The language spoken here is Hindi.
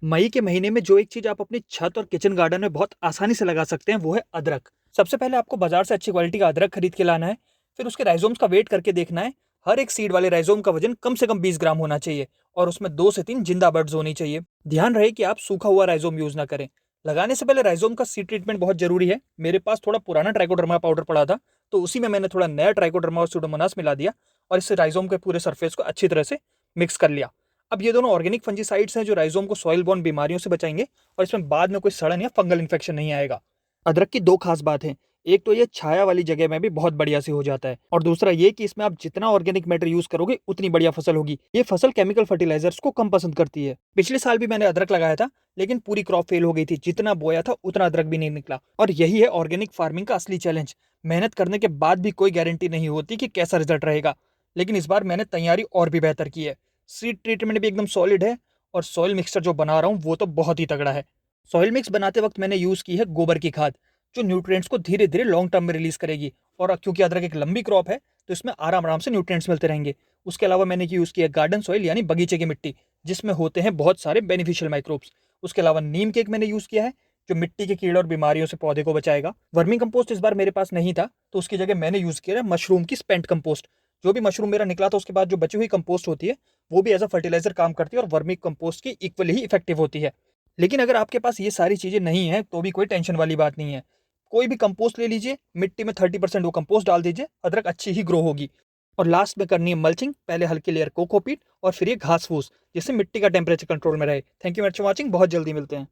मई के महीने में जो एक चीज़ आप अपनी छत और किचन गार्डन में बहुत आसानी से लगा सकते हैं वो है अदरक। सबसे पहले आपको बाजार से अच्छी क्वालिटी का अदरक खरीद के लाना है। फिर उसके राइज़ोम्स का वेट करके देखना है। हर एक सीड वाले राइज़ोम का वजन कम से कम 20 ग्राम होना चाहिए और उसमें 2 से 3 जिंदा बड्स होनी चाहिए। ध्यान रहे कि आप सूखा हुआ राइज़ोम यूज़ ना करें। लगाने से पहले राइज़ोम का सीड ट्रीटमेंट बहुत ज़रूरी है। मेरे पास थोड़ा पुराना ट्राइकोडर्मा पाउडर पड़ा था, तो उसी में मैंने थोड़ा नया ट्राइकोडर्मा और सूडोमोनास मिला दिया और इससे राइज़ोम के पूरे सरफेस को अच्छी तरह से मिक्स कर लिया। अब ये दोनों ऑर्गेनिक फंजीसाइड्स हैं जो राइज़ोम को सॉइल बोर्न बीमारियों से बचाएंगे और इसमें बाद में कोई सड़न या फंगल इन्फेक्शन नहीं आएगा। अदरक की दो खास बात है। एक तो ये छाया वाली जगह में भी बहुत बढ़िया से हो जाता है और दूसरा ये कि इसमें आप जितना ऑर्गेनिक मैटर यूज करोगे उतनी बढ़िया फसल होगी। ये फसल केमिकल फर्टिलाइजर्स को कम पसंद करती है। पिछले साल भी मैंने अदरक लगाया था, लेकिन पूरी क्रॉप फेल हो गई थी। जितना बोया था उतना अदरक भी नहीं निकला और यही है ऑर्गेनिक फार्मिंग का असली चैलेंज। मेहनत करने के बाद भी कोई गारंटी नहीं होती कि कैसा रिजल्ट रहेगा, लेकिन इस बार मैंने तैयारी और भी बेहतर की है। सीड ट्रीटमेंट भी एकदम सॉलिड है और सॉइल मिक्सचर जो बना रहा हूँ वो तो बहुत ही तगड़ा है। सॉइल मिक्स बनाते वक्त मैंने यूज़ की है गोबर की खाद, जो न्यूट्रिएंट्स को धीरे धीरे लॉन्ग टर्म में रिलीज करेगी। और क्योंकि अदरक एक लंबी क्रॉप है तो इसमें आराम आराम से न्यूट्रिएंट्स मिलते रहेंगे। उसके अलावा मैंने यूज़ किया गार्डन सॉइल यानी बगीचे की मिट्टी, जिसमें होते हैं बहुत सारे बेनिफिशियल माइक्रोब्स। उसके अलावा नीम केक मैंने यूज़ किया है, जो मिट्टी के कीड़े और बीमारियों से पौधे को बचाएगा। वर्मी कंपोस्ट इस बार मेरे पास नहीं था, तो उसकी जगह मैंने यूज़ किया है मशरूम की स्पेंट कंपोस्ट। जो भी मशरूम मेरा निकला था उसके बाद जो बची हुई कंपोस्ट होती है वो भी एज अ फर्टिलाइजर काम करती है और वर्मी कंपोस्ट की इक्वली ही इफेक्टिव होती है। लेकिन अगर आपके पास ये सारी चीज़ें नहीं हैं तो भी कोई टेंशन वाली बात नहीं है। कोई भी कंपोस्ट ले लीजिए, मिट्टी में 30% वो कंपोस्ट डाल दीजिए, अदरक अच्छी ही ग्रो होगी। और लास्ट में करनी है मल्चिंग, पहले हल्की लेयर कोकोपीट और फिर ये घास फूस, जिससे मिट्टी का टेम्परेचर कंट्रोल में रहे। Thank you much for watching, बहुत जल्दी मिलते हैं।